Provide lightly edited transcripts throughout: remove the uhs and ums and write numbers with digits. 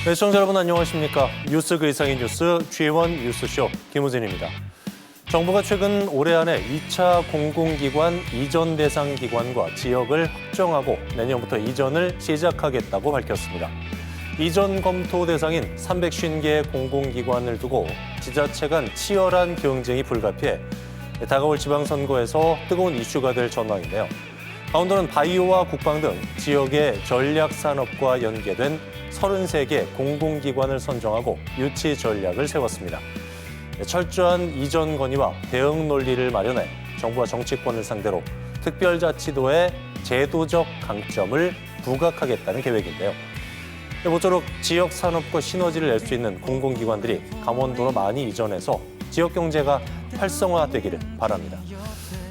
네, 시청자 여러분 안녕하십니까. 뉴스 그 이상의 뉴스 G1 뉴스쇼 김우진입니다. 정부가 최근 올해 안에 2차 공공기관 이전 대상 기관과 지역을 확정하고 내년부터 이전을 시작하겠다고 밝혔습니다. 이전 검토 대상인 350개의 공공기관을 두고 지자체 간 치열한 경쟁이 불가피해 다가올 지방선거에서 뜨거운 이슈가 될 전망인데요. 강원도는 바이오와 국방 등 지역의 전략산업과 연계된 33개 공공기관을 선정하고 유치 전략을 세웠습니다. 철저한 이전 건의와 대응 논리를 마련해 정부와 정치권을 상대로 특별자치도의 제도적 강점을 부각하겠다는 계획인데요. 모쪼록 지역 산업과 시너지를 낼 수 있는 공공기관들이 강원도로 많이 이전해서 지역 경제가 활성화되기를 바랍니다.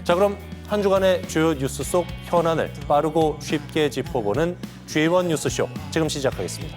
자, 그럼 한 주간의 주요 뉴스 속 현안을 빠르고 쉽게 짚어보는 G1 뉴스쇼 지금 시작하겠습니다.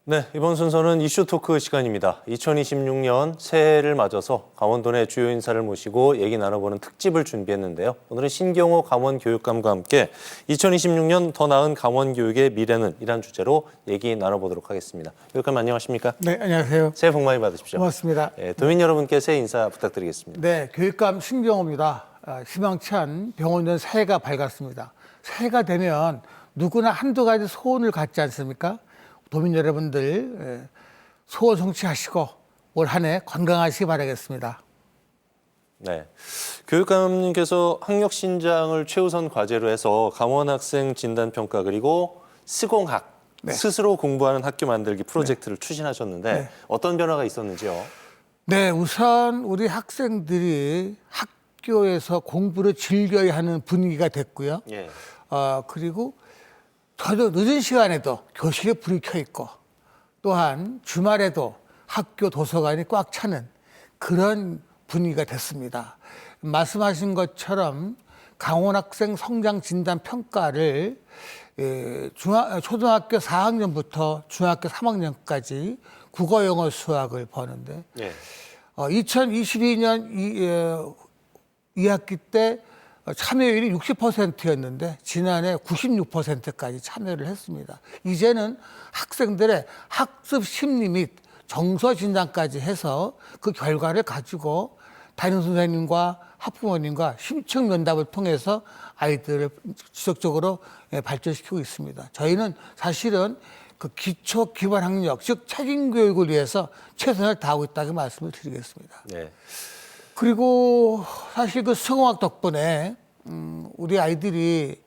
네, 이번 순서는 이슈 토크 시간입니다. 2026년 새해를 맞아서 강원도 내 주요 인사를 모시고 얘기 나눠보는 특집을 준비했는데요. 오늘은 신경호 강원교육감과 함께 2026년 더 나은 강원교육의 미래는 이란 주제로 얘기 나눠보도록 하겠습니다. 교육감 안녕하십니까? 네, 안녕하세요. 새해 복 많이 받으십시오. 고맙습니다. 네, 도민 여러분께 새해 인사 부탁드리겠습니다. 네, 교육감 신경호입니다. 희망찬 병원년 새해가 밝았습니다. 새해가 되면 누구나 한두 가지 소원을 갖지 않습니까? 도민 여러분들 소원 성취하시고 올 한 해 건강하시기 바라겠습니다. 네, 교육감님께서 학력 신장을 최우선 과제로 해서 강원 학생 진단 평가 그리고 스공학 스스로 공부하는 학교 만들기 프로젝트를 추진하셨는데 네. 어떤 변화가 있었는지요? 네, 우선 우리 학생들이 학교에서 공부를 즐겨야 하는 분위기가 됐고요. 예. 그리고 저도 늦은 시간에도 교실에 불이 켜 있고 또한 주말에도 학교 도서관이 꽉 차는 그런 분위기가 됐습니다. 말씀하신 것처럼 강원 학생 성장 진단 평가를 초등학교 4학년부터 중학교 3학년까지 국어, 영어, 수학을 보는데 예. 2022년 2학기 때 참여율이 60%였는데 지난해 96%까지 참여를 했습니다. 이제는 학생들의 학습 심리 및 정서 진단까지 해서 그 결과를 가지고 담임 선생님과 학부모님과 심층 면담을 통해서 아이들을 지속적으로 발전시키고 있습니다. 저희는 사실은 그 기초 기반 학력, 즉 책임 교육을 위해서 최선을 다하고 있다고 말씀을 드리겠습니다. 네. 그리고 사실 그 수공학 덕분에 우리 아이들이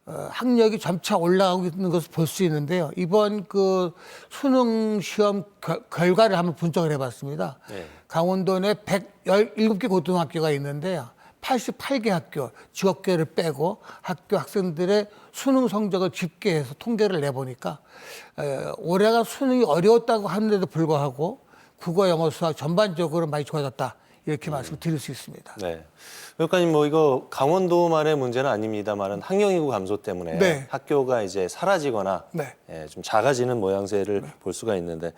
학력이 점차 올라가고 있는 것을 볼 수 있는데요. 이번 그 수능 시험 결과를 한번 분석을 해봤습니다. 네. 강원도 내 117개 고등학교가 있는데요. 88개 학교, 지역교를 빼고 학교 학생들의 수능 성적을 집계해서 통계를 내보니까 올해가 수능이 어려웠다고 하는데도 불구하고 국어, 영어, 수학 전반적으로 많이 좋아졌다. 이렇게 말씀을 드릴 수 있습니다. 네. 교육감님 이거 강원도만의 문제는 아닙니다만은 학령 인구 감소 때문에 네. 학교가 이제 사라지거나 네. 좀 작아지는 모양새를 볼 수가 있는데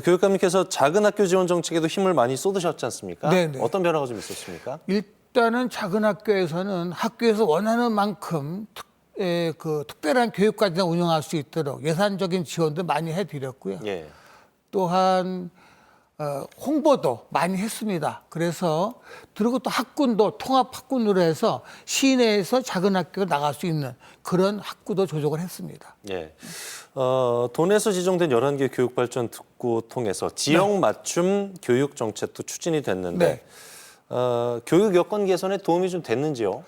교육감님께서 작은 학교 지원 정책에도 힘을 많이 쏟으셨지 않습니까? 네, 네. 어떤 변화가 좀 있었습니까? 일단은 작은 학교에서는 학교에서 원하는 만큼 특별한 교육과정을 운영할 수 있도록 예산적인 지원도 많이 해드렸고요. 예. 또한 홍보도 많이 했습니다. 그래서 그리고 또 학군도 통합 학군으로 해서 시내에서 작은 학교가 나갈 수 있는 그런 학구도 조정을 했습니다. 예. 도내에서 지정된 11개 교육발전 특구 통해서 지역 맞춤 교육 정책도 추진이 됐는데 교육 여건 개선에 도움이 좀 됐는지요?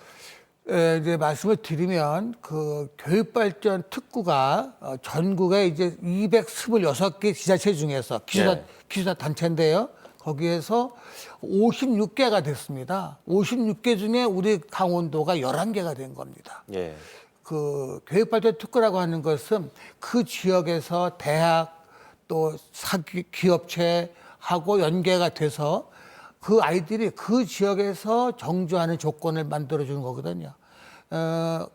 이제 말씀을 드리면 그 교육발전 특구가 전국에 이제 226개 지자체 중에서 기숙사 단체인데요. 거기에서 56개가 됐습니다. 56개 중에 우리 강원도가 11개가 된 겁니다. 예. 그 교육발전 특구라고 하는 것은 그 지역에서 대학 또 기업체하고 연계가 돼서 그 아이들이 그 지역에서 정주하는 조건을 만들어주는 거거든요.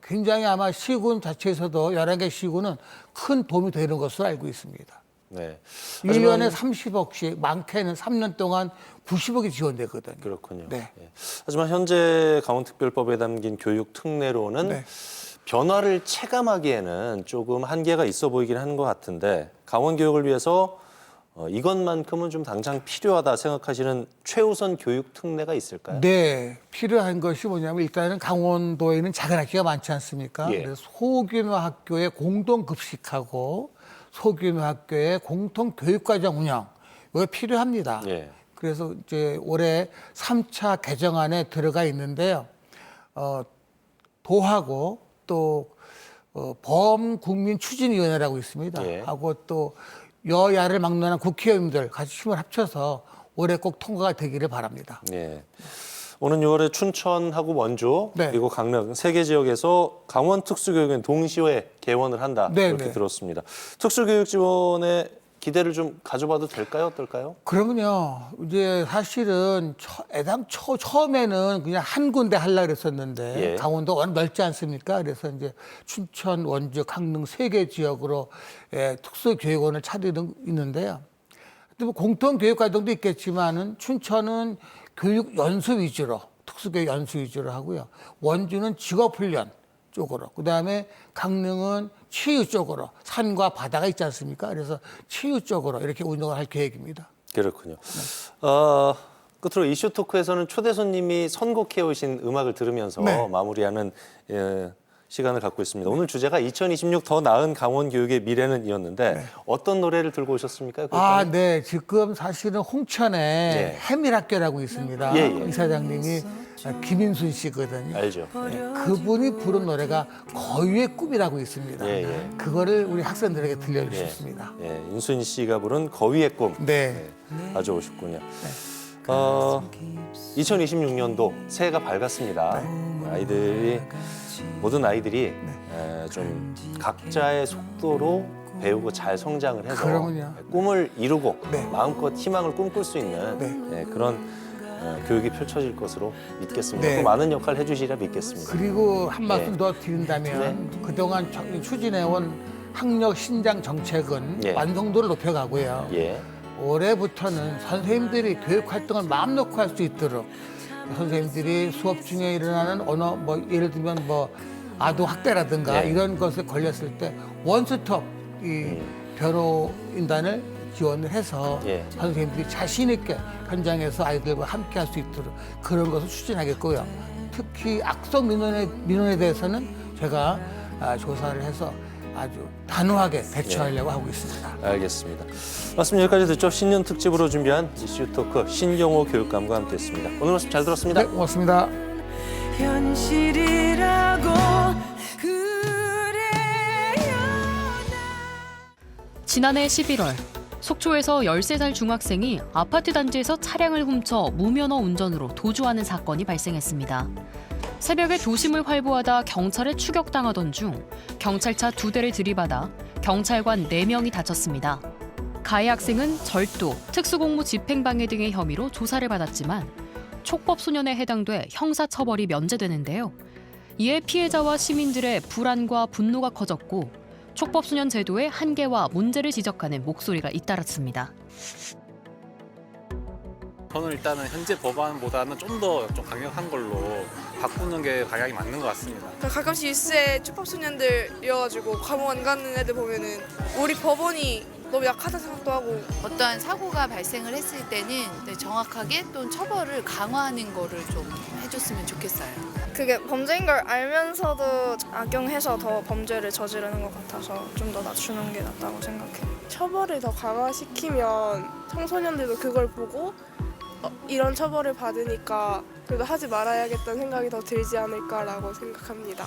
굉장히 아마 시군 자체에서도 11개 시군은 큰 도움이 되는 것으로 알고 있습니다. 네. 1년에 30억씩, 많게는 3년 동안 90억이 지원되거든요. 그렇군요. 네. 예. 하지만 현재 강원특별법에 담긴 교육 특례로는 네. 변화를 체감하기에는 조금 한계가 있어 보이긴 하는 것 같은데 강원 교육을 위해서 이것만큼은 좀 당장 필요하다 생각하시는 최우선 교육 특례가 있을까요? 네, 필요한 것이 뭐냐면 일단은 강원도에는 작은 학교가 많지 않습니까? 예. 그래서 소규모 학교의 공동 급식하고 소규모 학교의 공통 교육과정 운영 이거 필요합니다. 예. 그래서 이제 올해 3차 개정안에 들어가 있는데요. 도하고 또 범국민추진위원회라고 있습니다. 예. 하고 또 여야를 막론한 국회의원들 같이 힘을 합쳐서 올해 꼭 통과가 되기를 바랍니다. 예. 오는 6월에 춘천하고 원주 네. 그리고 강릉 세 개 지역에서 강원 특수교육원 동시에 개원을 한다 네, 이렇게 네. 들었습니다. 특수교육 지원에 기대를 좀 가져봐도 될까요? 어떨까요? 그러면요, 이제 사실은 처음에는 그냥 한 군데 하려고 그랬었는데, 예. 강원도가 워낙 넓지 않습니까? 그래서 이제 춘천, 원주, 강릉 세 개 지역으로 특수교육원을 차리는 있는데요. 근데 뭐 공통교육과정도 있겠지만은 춘천은 교육 연수 위주로, 특수교육 연수 위주로 하고요. 원주는 직업훈련 쪽으로, 그 다음에 강릉은 치유 쪽으로, 산과 바다가 있지 않습니까? 그래서 치유 쪽으로 이렇게 운영을 할 계획입니다. 그렇군요. 끝으로 이슈 토크에서는 초대 손님이 선곡해 오신 음악을 들으면서 네. 마무리하는 시간을 갖고 있습니다. 오늘 주제가 2026 더 나은 강원 교육의 미래는 이었는데 어떤 노래를 들고 오셨습니까? 아, 네. 지금 사실은 홍천에 예. 해밀학교라고 있습니다. 예, 예. 이사장님이 김인순 씨거든요. 알죠. 그분이 부른 노래가 거위의 꿈이라고 있습니다. 예, 예. 그거를 우리 학생들에게 들려주셨습니다. 예, 인순 씨가 부른 거위의 꿈 네. 가져오셨군요. 2026년도 새해가 밝았습니다. 아이들이 모든 아이들이 좀 각자의 속도로 배우고 잘 성장을 해서 그러면요. 꿈을 이루고 네. 마음껏 희망을 꿈꿀 수 있는 네. 그런 교육이 펼쳐질 것으로 믿겠습니다. 네. 또 많은 역할을 해주시리라 믿겠습니다. 그리고 한 말씀 예. 더 드린다면 그동안 추진해온 학력 신장 정책은 예. 완성도를 높여가고요. 예, 올해부터는 선생님들이 교육 활동을 마음 놓고 할 수 있도록 선생님들이 수업 중에 일어나는 언어 뭐 예를 들면 뭐 아동 학대라든가 네. 이런 것에 걸렸을 때 원스톱 이 변호인단을 지원을 해서 예. 선생님들이 자신 있게 현장에서 아이들과 함께 할 수 있도록 그런 것을 추진하겠고요. 특히 악성 민원에 대해서는 제가 조사를 해서 아주 단호하게 대처하려고 하고 있습니다. 알겠습니다. 말씀 여기까지 듣죠. 신년 특집으로 준비한 이슈 토크 신경호 교육감과 함께했습니다. 오늘 말씀 잘 들었습니다. 네, 고맙습니다. 현실이라고 그래요. 지난해 11월 속초에서 13살 중학생이 아파트 단지에서 차량을 훔쳐 무면허 운전으로 도주하는 사건이 발생했습니다. 새벽에 도심을 활보하다 경찰에 추격당하던 중 경찰차 2대를 들이받아 경찰관 4명이 다쳤습니다. 가해 학생은 절도, 특수공무 집행방해 등의 혐의로 조사를 받았지만 촉법소년에 해당돼 형사처벌이 면제되는데요. 이에 피해자와 시민들의 불안과 분노가 커졌고 촉법소년 제도의 한계와 문제를 지적하는 목소리가 잇따랐습니다. 저는 일단은 현재 법안보다는 좀 더 강력한 걸로 바꾸는 게 방향이 맞는 것 같습니다. 가끔씩 뉴스에 촉법소년들이어가지고 감옥 안 가는 애들 보면은 우리 법원이 너무 약하다 생각도 하고 어떠한 사고가 발생을 했을 때는 정확하게 또 처벌을 강화하는 거를 좀 해줬으면 좋겠어요. 그게 범죄인 걸 알면서도 악용해서 더 범죄를 저지르는 것 같아서 좀 더 낮추는 게 낫다고 생각해요. 처벌을 더 강화시키면 청소년들도 그걸 보고 이런 처벌을 받으니까 그래도 하지 말아야겠다는 생각이 더 들지 않을까라고 생각합니다.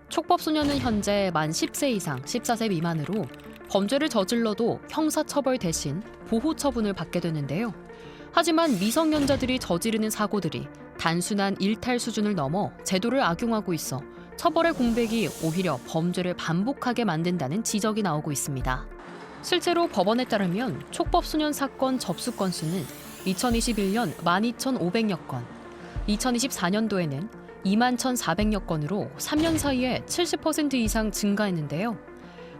촉법소년은 현재 만 10세 이상 14세 미만으로 범죄를 저질러도 형사처벌 대신 보호처분을 받게 되는데요. 하지만 미성년자들이 저지르는 사고들이 단순한 일탈 수준을 넘어 제도를 악용하고 있어 처벌의 공백이 오히려 범죄를 반복하게 만든다는 지적이 나오고 있습니다. 실제로 법원에 따르면 촉법소년 사건 접수 건수는 2021년 12,500여 건, 2024년도에는 21,400여 건으로 3년 사이에 70% 이상 증가했는데요.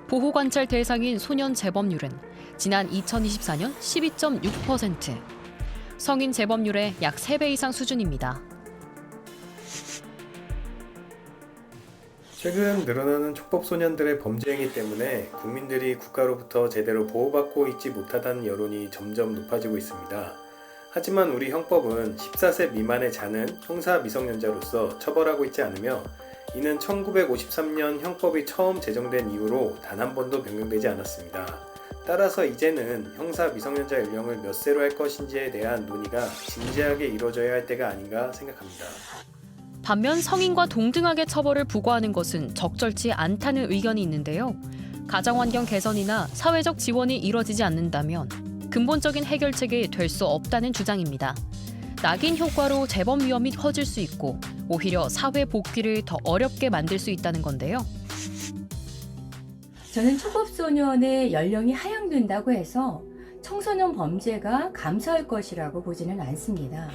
보호관찰 대상인 소년 재범률은 지난 2024년 12.6%, 성인 재범률의 약 3배 이상 수준입니다. 최근 늘어나는 촉법소년들의 범죄 행위 때문에 국민들이 국가로부터 제대로 보호받고 있지 못하다는 여론이 점점 높아지고 있습니다. 하지만 우리 형법은 14세 미만의 자는 형사 미성년자로서 처벌하고 있지 않으며 이는 1953년 형법이 처음 제정된 이후로 단 한 번도 변경되지 않았습니다. 따라서 이제는 형사 미성년자 연령을 몇 세로 할 것인지에 대한 논의가 진지하게 이루어져야 할 때가 아닌가 생각합니다. 반면 성인과 동등하게 처벌을 부과하는 것은 적절치 않다는 의견이 있는데요. 가정환경 개선이나 사회적 지원이 이뤄지지 않는다면 근본적인 해결책이 될 수 없다는 주장입니다. 낙인 효과로 재범 위험이 커질 수 있고 오히려 사회 복귀를 더 어렵게 만들 수 있다는 건데요. 저는 촉법소년의 연령이 하향된다고 해서 청소년 범죄가 감소할 것이라고 보지는 않습니다.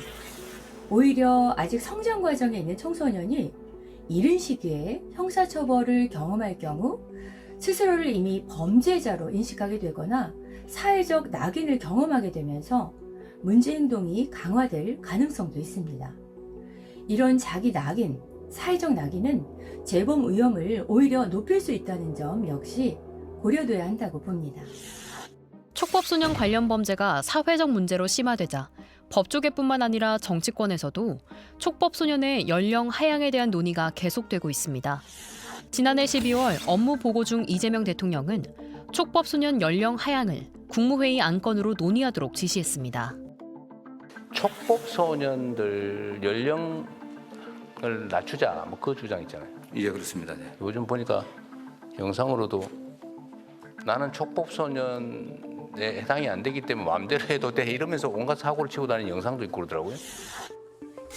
오히려 아직 성장 과정에 있는 청소년이 이른 시기에 형사처벌을 경험할 경우 스스로를 이미 범죄자로 인식하게 되거나 사회적 낙인을 경험하게 되면서 문제 행동이 강화될 가능성도 있습니다. 이런 자기 낙인, 사회적 낙인은 재범 위험을 오히려 높일 수 있다는 점 역시 고려돼야 한다고 봅니다. 촉법소년 관련 범죄가 사회적 문제로 심화되자 법조계뿐만 아니라 정치권에서도 촉법소년의 연령 하향에 대한 논의가 계속되고 있습니다. 지난해 12월 업무 보고 중 이재명 대통령은 촉법소년 연령 하향을 국무회의 안건으로 논의하도록 지시했습니다. 촉법소년들 연령을 낮추자, 뭐 그 주장 있잖아요. 예, 그렇습니다. 네. 요즘 보니까 영상으로도 나는 촉법소년에 해당이 안 되기 때문에 마음대로 해도 돼 이러면서 온갖 사고를 치고 다니는 영상도 있고 그러더라고요.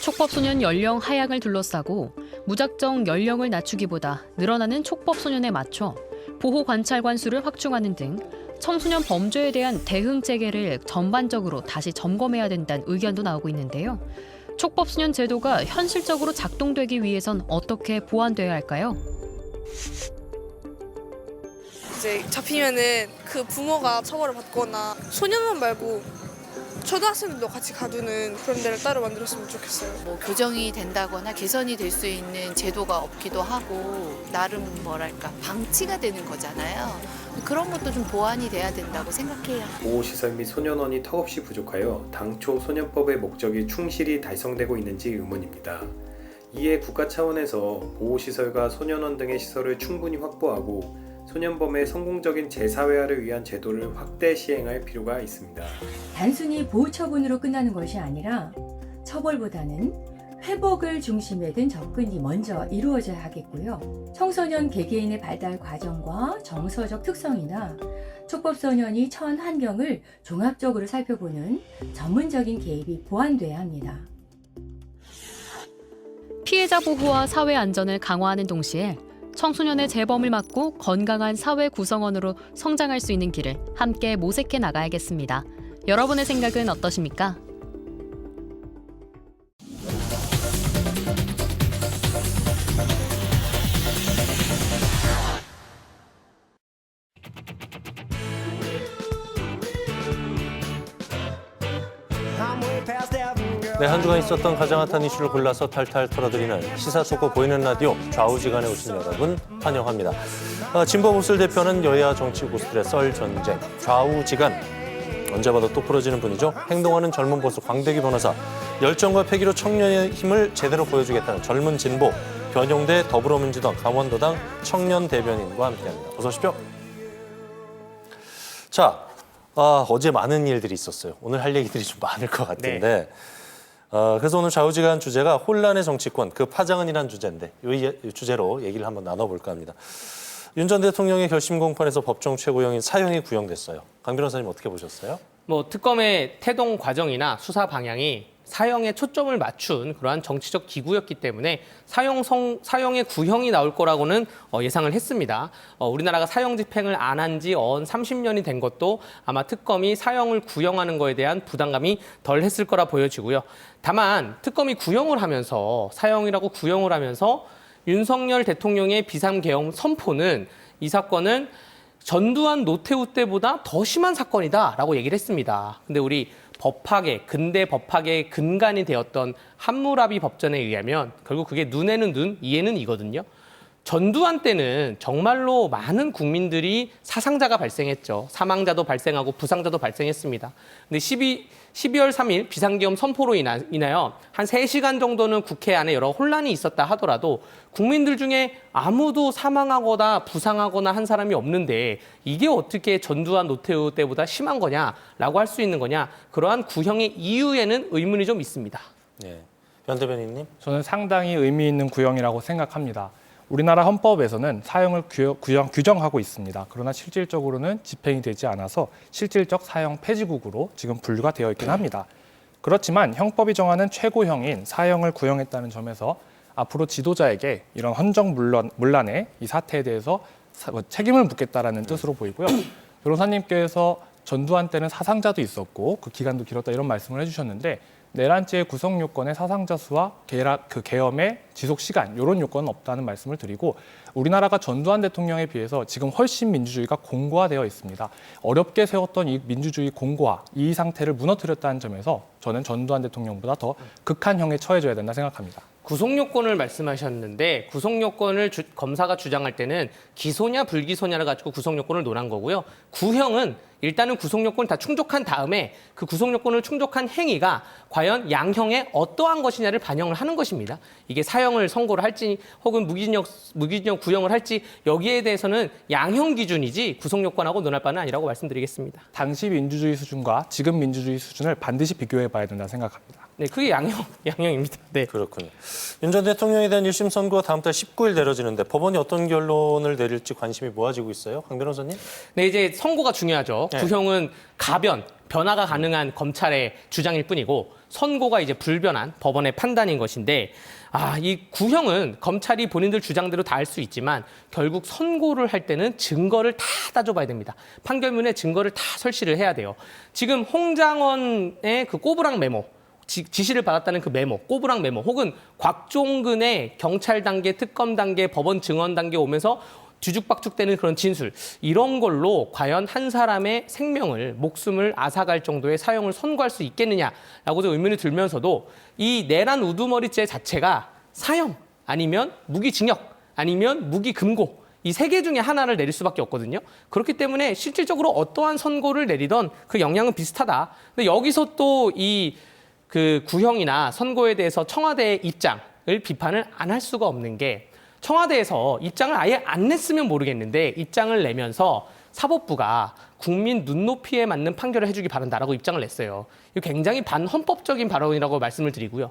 촉법소년 연령 하향을 둘러싸고 무작정 연령을 낮추기보다 늘어나는 촉법소년에 맞춰 보호관찰관 수를 확충하는 등 청소년 범죄에 대한 대응 체계를 전반적으로 다시 점검해야 된다는 의견도 나오고 있는데요. 촉법소년 제도가 현실적으로 작동되기 위해선 어떻게 보완돼야 할까요? 이제 잡히면은 그 부모가 처벌을 받거나 소년만 말고 초등학생들도 같이 가두는 그런 데를 따로 만들었으면 좋겠어요. 뭐 교정이 된다거나 개선이 될 수 있는 제도가 없기도 하고 나름 뭐랄까 방치가 되는 거잖아요. 그런 것도 좀 보완이 돼야 된다고 생각해요. 보호시설 및 소년원이 턱없이 부족하여 당초 소년법의 목적이 충실히 달성되고 있는지 의문입니다. 이에 국가 차원에서 보호시설과 소년원 등의 시설을 충분히 확보하고 소년범의 성공적인 재사회화를 위한 제도를 확대 시행할 필요가 있습니다. 단순히 보호 처분으로 끝나는 것이 아니라 처벌보다는 회복을 중심에 둔 접근이 먼저 이루어져야 하겠고요. 청소년 개개인의 발달 과정과 정서적 특성이나 촉법소년이 처한 환경을 종합적으로 살펴보는 전문적인 개입이 보완돼야 합니다. 피해자 보호와 사회 안전을 강화하는 동시에 청소년의 재범을 막고 건강한 사회 구성원으로 성장할 수 있는 길을 함께 모색해 나가야겠습니다. 여러분의 생각은 어떠십니까? 네, 한 주간 있었던 가장 핫한 이슈를 골라서 탈탈 털어드리는 시사 토크 보이는 라디오 좌우지간에 오신 여러분 환영합니다. 진보 보수를 대표하는 여야 정치 고수들의 썰 전쟁 좌우지간 언제 봐도 또 풀어지는 분이죠. 행동하는 젊은 보수 광대기 변호사 열정과 패기로 청년의 힘을 제대로 보여주겠다는 젊은 진보 변용대 더불어민주당 강원도당 청년 대변인과 함께합니다. 어서 오십시오. 자, 어제 많은 일들이 있었어요. 오늘 할 얘기들이 좀 많을 것 같은데 그래서 오늘 좌우지간 주제가 혼란의 정치권, 그 파장은이란 주제인데 이 주제로 얘기를 한번 나눠볼까 합니다. 윤 전 대통령의 결심 공판에서 법정 최고형인 사형이 구형됐어요. 강 변호사님 어떻게 보셨어요? 뭐 특검의 태동 과정이나 수사 방향이 사형에 초점을 맞춘 그러한 정치적 기구였기 때문에 사형의 구형이 나올 거라고는 예상을 했습니다. 우리나라가 사형 집행을 안 한 지 30년이 된 것도 아마 특검이 사형을 구형하는 거에 대한 부담감이 덜 했을 거라 보여지고요. 다만 특검이 구형을 하면서 사형이라고 구형을 하면서 윤석열 대통령의 비상계엄 선포는 이 사건은 전두환 노태우 때보다 더 심한 사건이다라고 얘기를 했습니다. 근데 우리 근대 법학의 근간이 되었던 함무라비 법전에 의하면 결국 그게 눈에는 눈, 이에는 이거든요. 전두환 때는 정말로 많은 국민들이 사상자가 발생했죠. 사망자도 발생하고 부상자도 발생했습니다. 근데 12월 3일 비상계엄 선포로 인하여 한 3시간 정도는 국회 안에 여러 혼란이 있었다 하더라도 국민들 중에 아무도 사망하거나 부상하거나 한 사람이 없는데 이게 어떻게 전두환 노태우 때보다 심한 거냐라고 할 수 있는 거냐. 그러한 구형의 이유에는 의문이 좀 있습니다. 네. 변 대변인님. 저는 상당히 의미 있는 구형이라고 생각합니다. 우리나라 헌법에서는 사형을 규정하고 있습니다. 그러나 실질적으로는 집행이 되지 않아서 실질적 사형 폐지국으로 지금 분류가 되어 있긴 합니다. 그렇지만 형법이 정하는 최고형인 사형을 구형했다는 점에서 앞으로 지도자에게 이런 헌정 문란의 이 사태에 대해서 책임을 묻겠다라는 뜻으로 보이고요. 변호사님께서 전두환 때는 사상자도 있었고 그 기간도 길었다 이런 말씀을 해주셨는데 내란죄의 구성 요건의 사상자 수와 그 계엄의 지속 시간 이런 요건은 없다는 말씀을 드리고 우리나라가 전두환 대통령에 비해서 지금 훨씬 민주주의가 공고화되어 있습니다. 어렵게 세웠던 이 민주주의 공고화, 이 상태를 무너뜨렸다는 점에서 저는 전두환 대통령보다 더 극한형에 처해져야 된다 생각합니다. 구속요건을 말씀하셨는데 구속요건을 검사가 주장할 때는 기소냐 불기소냐를 가지고 구속요건을 논한 거고요. 구형은 일단은 구속요건을 다 충족한 다음에 그 구속요건을 충족한 행위가 과연 양형에 어떠한 것이냐를 반영을 하는 것입니다. 이게 사형을 선고를 할지 혹은 무기징역 구형을 할지 여기에 대해서는 양형 기준이지 구속요건하고 논할 바는 아니라고 말씀드리겠습니다. 당시 민주주의 수준과 지금 민주주의 수준을 반드시 비교해 봐야 된다 생각합니다. 네, 그게 양형입니다. 네. 그렇군요. 윤 전 대통령에 대한 1심 선고가 다음 달 19일 내려지는데 법원이 어떤 결론을 내릴지 관심이 모아지고 있어요. 강 변호사님? 네, 이제 선고가 중요하죠. 네. 구형은 변화가 가능한 검찰의 주장일 뿐이고 선고가 이제 불변한 법원의 판단인 것인데 이 구형은 검찰이 본인들 주장대로 다 할 수 있지만 결국 선고를 할 때는 증거를 다 따져봐야 됩니다. 판결문에 증거를 다 설치를 해야 돼요. 지금 홍장원의 그 꼬부랑 메모 지시를 받았다는 그 메모, 꼬부랑 메모, 혹은 곽종근의 경찰 단계, 특검 단계, 법원 증언 단계 오면서 뒤죽박죽되는 그런 진술, 이런 걸로 과연 한 사람의 생명을, 목숨을 앗아갈 정도의 사형을 선고할 수 있겠느냐라고 의문이 들면서도 이 내란 우두머리죄 자체가 사형 아니면 무기징역 아니면 무기금고 이 3개 중에 하나를 내릴 수밖에 없거든요. 그렇기 때문에 실질적으로 어떠한 선고를 내리던 그 영향은 비슷하다. 근데 여기서 또 그 구형이나 선고에 대해서 청와대의 입장을 비판을 안 할 수가 없는 게 청와대에서 입장을 아예 안 냈으면 모르겠는데 입장을 내면서 사법부가 국민 눈높이에 맞는 판결을 해주기 바란다라고 입장을 냈어요. 이거 굉장히 반헌법적인 발언이라고 말씀을 드리고요.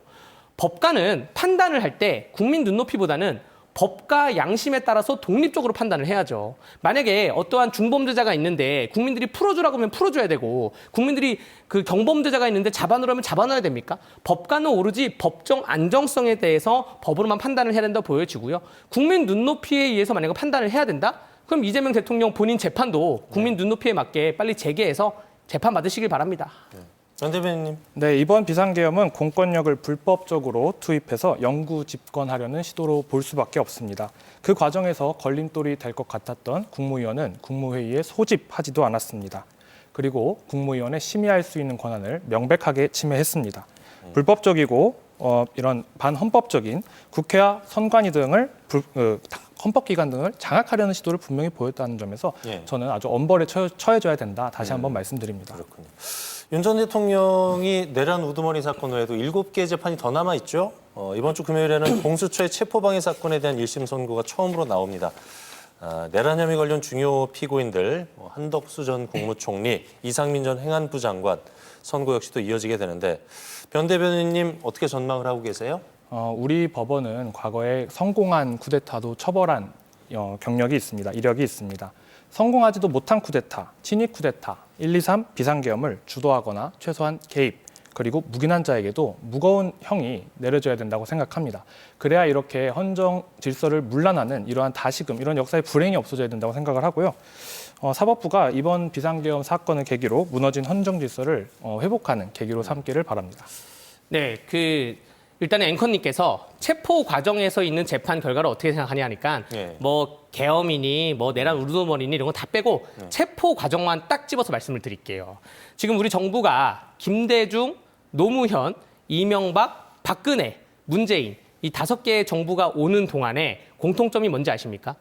법관은 판단을 할 때 국민 눈높이보다는 법과 양심에 따라서 독립적으로 판단을 해야죠. 만약에 어떠한 중범죄자가 있는데 국민들이 풀어주라고 하면 풀어줘야 되고 국민들이 그 경범죄자가 있는데 잡아놓으라면 잡아놔야 됩니까? 법관은 오로지 법정 안정성에 대해서 법으로만 판단을 해야 된다고 보여지고요. 국민 눈높이에 의해서 만약에 판단을 해야 된다? 그럼 이재명 대통령 본인 재판도 국민 눈높이에 맞게 빨리 재개해서 재판 받으시길 바랍니다. 전 대변인님. 네, 이번 비상계엄은 공권력을 불법적으로 투입해서 영구 집권하려는 시도로 볼 수밖에 없습니다. 그 과정에서 걸림돌이 될 것 같았던 국무위원은 국무회의에 소집하지도 않았습니다. 그리고 국무위원의 심의할 수 있는 권한을 명백하게 침해했습니다. 불법적이고 이런 반헌법적인 국회와 선관위 등을 헌법기관 등을 장악하려는 시도를 분명히 보였다는 점에서 저는 아주 엄벌에 처해져야 된다. 다시 한번 말씀드립니다. 그렇군요. 윤 전 대통령이 내란 우두머리 사건 외에도 7개의 재판이 더 남아있죠. 이번 주 금요일에는 공수처의 체포방해 사건에 대한 1심 선고가 처음으로 나옵니다. 내란 혐의 관련 중요 피고인들 한덕수 전 국무총리, 이상민 전 행안부 장관 선고 역시 또 이어지게 되는데 변 대변인님 어떻게 전망을 하고 계세요? 우리 법원은 과거에 성공한 쿠데타도 처벌한 경력이 있습니다. 이력이 있습니다. 성공하지도 못한 쿠데타, 친위 쿠데타, 1, 2, 3 비상계엄을 주도하거나 최소한 개입, 그리고 묵인한 자에게도 무거운 형이 내려져야 된다고 생각합니다. 그래야 이렇게 헌정 질서를 문란하는 이러한 다시금, 이런 역사의 불행이 없어져야 된다고 생각을 하고요. 사법부가 이번 비상계엄 사건을 계기로 무너진 헌정 질서를 회복하는 계기로 삼기를 바랍니다. 네, 일단은 앵커님께서 체포 과정에서 있는 재판 결과를 어떻게 생각하냐 하니까 네. 뭐 계엄이니 뭐 내란 우르도머리니 이런 거 다 빼고 체포 과정만 딱 집어서 말씀을 드릴게요. 지금 우리 정부가 김대중, 노무현, 이명박, 박근혜, 문재인 이 5개의 정부가 오는 동안에 공통점이 뭔지 아십니까?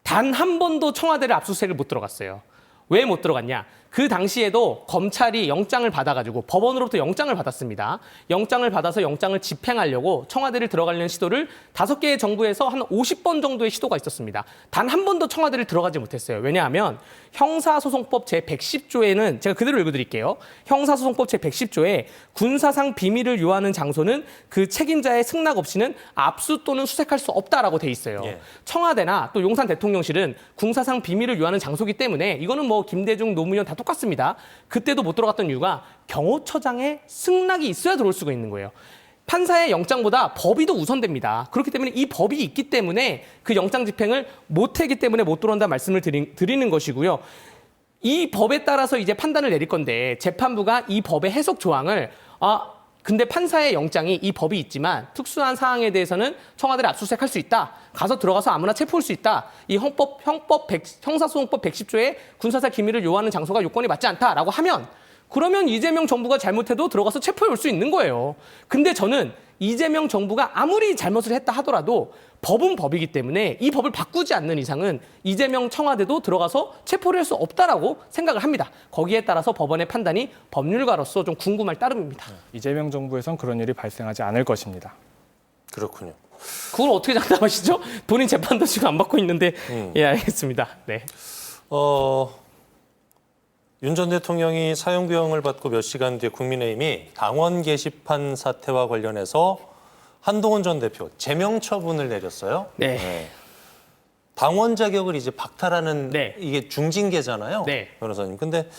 단 한 번도 청와대를 압수수색을 못 들어갔어요. 왜 못 들어갔냐? 그 당시에도 검찰이 영장을 받아가지고 법원으로부터 영장을 받았습니다. 영장을 받아서 영장을 집행하려고 청와대를 들어가려는 시도를 5개의 정부에서 한 50번 정도의 시도가 있었습니다. 단 한 번도 청와대를 들어가지 못했어요. 왜냐하면 형사소송법 제110조에는 제가 그대로 읽어드릴게요. 형사소송법 제110조에 군사상 비밀을 요하는 장소는 그 책임자의 승낙 없이는 압수 또는 수색할 수 없다라고 돼 있어요. 예. 청와대나 또 용산 대통령실은 군사상 비밀을 요하는 장소이기 때문에 이거는 뭐 김대중, 노무현 다 똑같습니다. 그때도 못 들어갔던 이유가 경호처장의 승낙이 있어야 들어올 수가 있는 거예요. 판사의 영장보다 법이 더 우선됩니다. 그렇기 때문에 이 법이 있기 때문에 그 영장 집행을 못하기 때문에 못 들어온다는 말씀을 드리는 것이고요. 이 법에 따라서 이제 판단을 내릴 건데 재판부가 이 법의 해석 조항을 근데 판사의 영장이 이 법이 있지만 특수한 사항에 대해서는 청와대를 압수수색할 수 있다. 가서 들어가서 아무나 체포할 수 있다. 이 형사소송법 110조에 군사사 기밀을 요하는 장소가 요건이 맞지 않다라고 하면 그러면 이재명 정부가 잘못해도 들어가서 체포해 올 수 있는 거예요. 근데 저는 이재명 정부가 아무리 잘못을 했다 하더라도 법은 법이기 때문에 이 법을 바꾸지 않는 이상은 이재명 청와대도 들어가서 체포를 할 수 없다라고 생각을 합니다. 거기에 따라서 법원의 판단이 법률가로서 좀 궁금할 따름입니다. 이재명 정부에선 그런 일이 발생하지 않을 것입니다. 그렇군요. 그걸 어떻게 장담하시죠? 본인 재판도 지금 안 받고 있는데. 예, 알겠습니다. 네. 윤 전 대통령이 사형병을 받고 몇 시간 뒤에 국민의힘이 당원 게시판 사태와 관련해서 한동훈 전 대표 제명 처분을 내렸어요. 네. 당원 자격을 이제 박탈하는 네. 이게 중징계잖아요. 네. 변호사님. 근데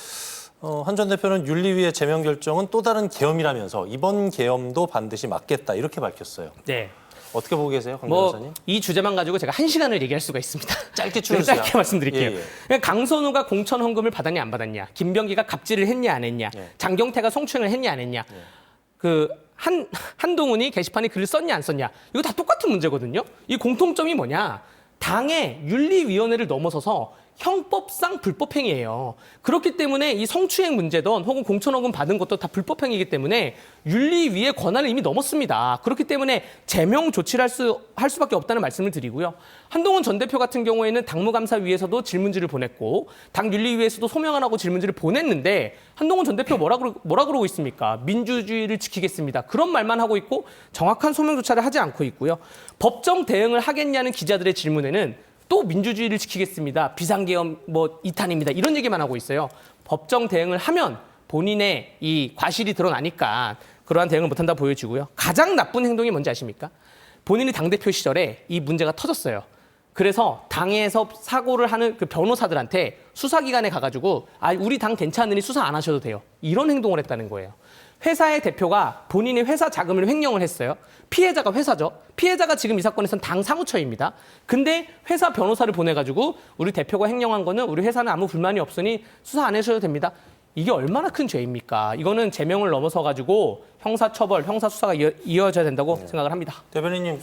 한 전 대표는 윤리위의 제명 결정은 또 다른 계엄이라면서 이번 계엄도 반드시 막겠다 이렇게 밝혔어요. 네. 어떻게 보고 계세요, 강 변호사님? 이 주제만 가지고 제가 1시간을 얘기할 수가 있습니다. 짧게 줄여주세요. 짧게 말씀드릴게요. 예. 강선우가 공천 헌금을 받았냐 안 받았냐, 김병기가 갑질을 했냐 안 했냐, 장경태가 성추행을 했냐 안 했냐, 한동훈이 게시판에 글을 썼냐 안 썼냐, 이거 다 똑같은 문제거든요. 이 공통점이 뭐냐? 당의 윤리위원회를 넘어서서 형법상 불법행위예요. 그렇기 때문에 이 성추행 문제든 혹은 공천허금 받은 것도 다 불법행위이기 때문에 윤리위의 권한을 이미 넘었습니다. 그렇기 때문에 제명 조치를 할 수밖에 없다는 말씀을 드리고요. 한동훈 전 대표 같은 경우에는 당무감사위에서도 질문지를 보냈고 당 윤리위에서도 소명 안 하고 질문지를 보냈는데 한동훈 전 대표 뭐라 그러고 있습니까? 민주주의를 지키겠습니다. 그런 말만 하고 있고 정확한 소명조차를 하지 않고 있고요. 법정 대응을 하겠냐는 기자들의 질문에는 또 민주주의를 지키겠습니다. 비상계엄 이탄입니다. 이런 얘기만 하고 있어요. 법정 대응을 하면 본인의 이 과실이 드러나니까 그러한 대응을 못한다 보여지고요. 가장 나쁜 행동이 뭔지 아십니까? 본인이 당대표 시절에 이 문제가 터졌어요. 그래서 당에서 사고를 하는 그 변호사들한테 수사기관에 가가지고 우리 당 괜찮으니 수사 안 하셔도 돼요. 이런 행동을 했다는 거예요. 회사의 대표가 본인이 회사 자금을 횡령을 했어요. 피해자가 회사죠. 피해자가 지금 이 사건에서는 당 사무처입니다. 근데 회사 변호사를 보내가지고 우리 대표가 횡령한 거는 우리 회사는 아무 불만이 없으니 수사 안 해주셔도 됩니다. 이게 얼마나 큰 죄입니까? 이거는 제명을 넘어서가지고 형사처벌, 형사수사가 이어져야 된다고 생각을 합니다. 대변인님,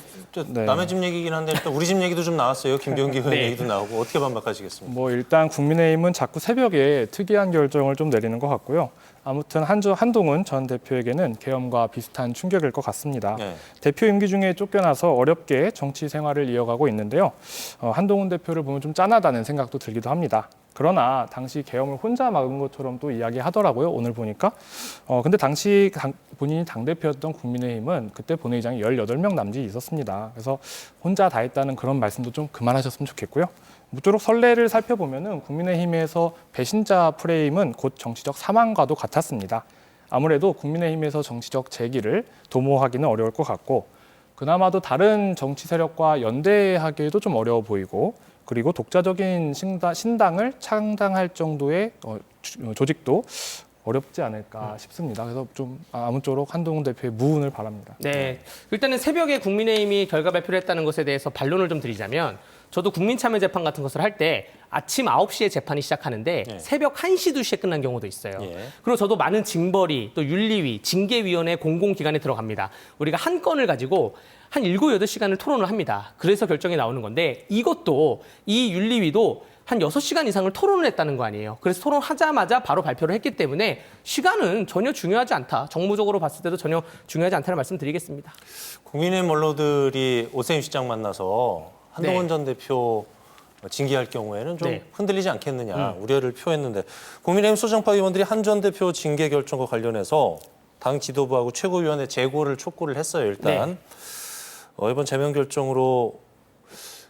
남의 집 얘기긴 한데 일단 우리 집 얘기도 좀 나왔어요. 김병기 의원 얘기도 나오고 어떻게 반박하시겠습니까? 일단 국민의힘은 자꾸 새벽에 특이한 결정을 좀 내리는 것 같고요. 아무튼 한동훈 전 대표에게는 계엄과 비슷한 충격일 것 같습니다. 대표 임기 중에 쫓겨나서 어렵게 정치 생활을 이어가고 있는데요. 한동훈 대표를 보면 좀 짠하다는 생각도 들기도 합니다. 그러나 당시 계엄을 혼자 막은 것처럼 또 이야기하더라고요. 오늘 보니까. 근데 당시 본인이 당대표였던 국민의힘은 그때 본회의장에 18명 남짓 있었습니다. 그래서 혼자 다 했다는 그런 말씀도 좀 그만하셨으면 좋겠고요. 무쪼록 선례를 살펴보면은 국민의힘에서 배신자 프레임은 곧 정치적 사망과도 같았습니다. 아무래도 국민의힘에서 정치적 재기를 도모하기는 어려울 것 같고 그나마도 다른 정치 세력과 연대하기에도 좀 어려워 보이고 그리고 독자적인 신당을 창당할 정도의 조직도 어렵지 않을까 싶습니다. 그래서 좀 아무쪼록 한동훈 대표의 무운을 바랍니다. 네, 일단은 새벽에 국민의힘이 결과 발표를 했다는 것에 대해서 반론을 좀 드리자면 저도 국민참여재판 같은 것을 할 때 아침 9시에 재판이 시작하는데 새벽 1시, 2시에 끝난 경우도 있어요. 그리고 저도 많은 징벌위, 또 윤리위, 징계위원회 공공기관에 들어갑니다. 우리가 한 건을 가지고 한 7, 8시간을 토론을 합니다. 그래서 결정이 나오는 건데 이것도 이 윤리위도 한 6시간 이상을 토론을 했다는 거 아니에요. 그래서 토론하자마자 바로 발표를 했기 때문에 시간은 전혀 중요하지 않다. 정무적으로 봤을 때도 전혀 중요하지 않다는 말씀 드리겠습니다. 국민의힘 원로들이 오세훈 시장 만나서 한동훈 전 대표 징계할 경우에는 좀 흔들리지 않겠느냐 우려를 표했는데 국민의힘 소정파 의원들이 한 전 대표 징계 결정과 관련해서 당 지도부하고 최고위원회 재고를 촉구를 했어요. 일단 이번 제명 결정으로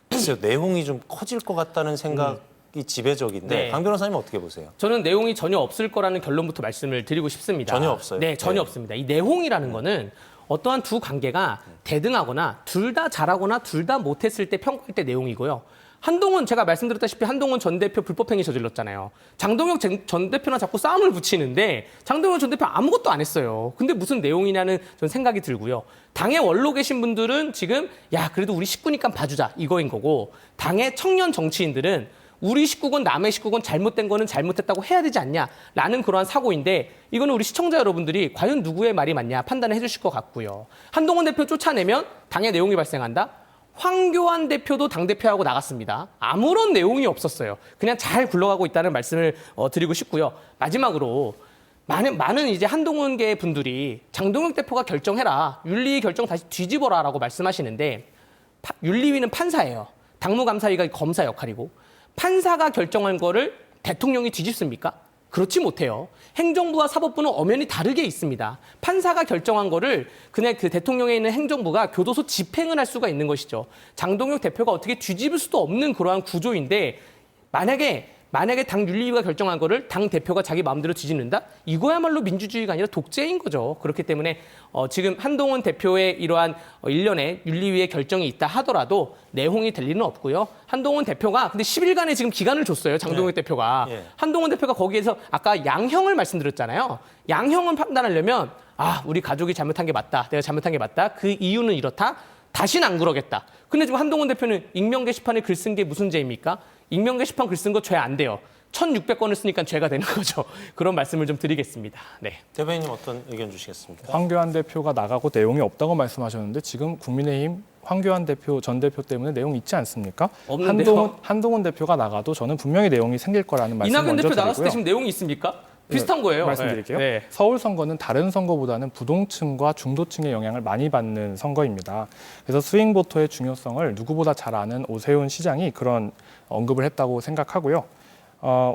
글쎄요, 내용이 좀 커질 것 같다는 생각이 지배적인데 강 변호사님 어떻게 보세요? 저는 내용이 전혀 없을 거라는 결론부터 말씀을 드리고 싶습니다. 전혀 없어요? 네, 전혀 없습니다. 이 내용이라는 거는 어떠한 두 관계가 대등하거나 둘 다 잘하거나 둘 다 못했을 때 평가할 때 내용이고요. 한동훈, 제가 말씀드렸다시피 한동훈 전 대표 불법행위 저질렀잖아요. 장동혁 전 대표랑 자꾸 싸움을 붙이는데 장동혁 전 대표 아무것도 안 했어요. 근데 무슨 내용이냐는 전 생각이 들고요. 당의 원로 계신 분들은 지금 야 그래도 우리 식구니까 봐주자 이거인 거고 당의 청년 정치인들은 우리 식구건 남의 식구건 잘못된 거는 잘못했다고 해야 되지 않냐라는 그러한 사고인데 이거는 우리 시청자 여러분들이 과연 누구의 말이 맞냐 판단을 해주실 것 같고요. 한동훈 대표 쫓아내면 당의 내용이 발생한다. 황교안 대표도 당대표하고 나갔습니다. 아무런 내용이 없었어요. 그냥 잘 굴러가고 있다는 말씀을 드리고 싶고요. 마지막으로 많은 이제 한동훈계 분들이 장동혁 대표가 결정해라. 윤리 결정 다시 뒤집어라 라고 말씀하시는데 윤리위는 판사예요. 당무감사위가 검사 역할이고 판사가 결정한 거를 대통령이 뒤집습니까? 그렇지 못해요. 행정부와 사법부는 엄연히 다르게 있습니다. 판사가 결정한 거를 그냥 그 대통령에 있는 행정부가 교도소 집행을 할 수가 있는 것이죠. 장동혁 대표가 어떻게 뒤집을 수도 없는 그러한 구조인데 만약에 당 윤리위가 결정한 거를 당 대표가 자기 마음대로 뒤집는다? 이거야말로 민주주의가 아니라 독재인 거죠. 그렇기 때문에 지금 한동훈 대표의 이러한 일련의 윤리위의 결정이 있다 하더라도 내홍이 될 일은 없고요. 한동훈 대표가 근데 10일간의 지금 기간을 줬어요. 장동혁 대표가. 한동훈 대표가 거기에서 아까 양형을 말씀드렸잖아요. 양형을 판단하려면 우리 가족이 잘못한 게 맞다. 내가 잘못한 게 맞다. 그 이유는 이렇다. 다시는 안 그러겠다. 근데 지금 한동훈 대표는 익명 게시판에 글 쓴 게 무슨 죄입니까? 익명 게시판 글 쓴 거 죄 안 돼요. 1,600건을 쓰니까 죄가 되는 거죠. 그런 말씀을 좀 드리겠습니다. 네. 대변인님 어떤 의견 주시겠습니까? 황교안 대표가 나가고 내용이 없다고 말씀하셨는데 지금 국민의힘 황교안 대표 전 대표 때문에 내용 있지 않습니까? 한동훈 대표가 나가도 저는 분명히 내용이 생길 거라는 말씀 이낙연 먼저 대표 드리고요. 나갔을 때 지금 내용이 있습니까? 비슷한 거예요. 말씀드릴게요. 네. 서울 선거는 다른 선거보다는 부동층과 중도층의 영향을 많이 받는 선거입니다. 그래서 스윙보터의 중요성을 누구보다 잘 아는 오세훈 시장이 그런 언급을 했다고 생각하고요.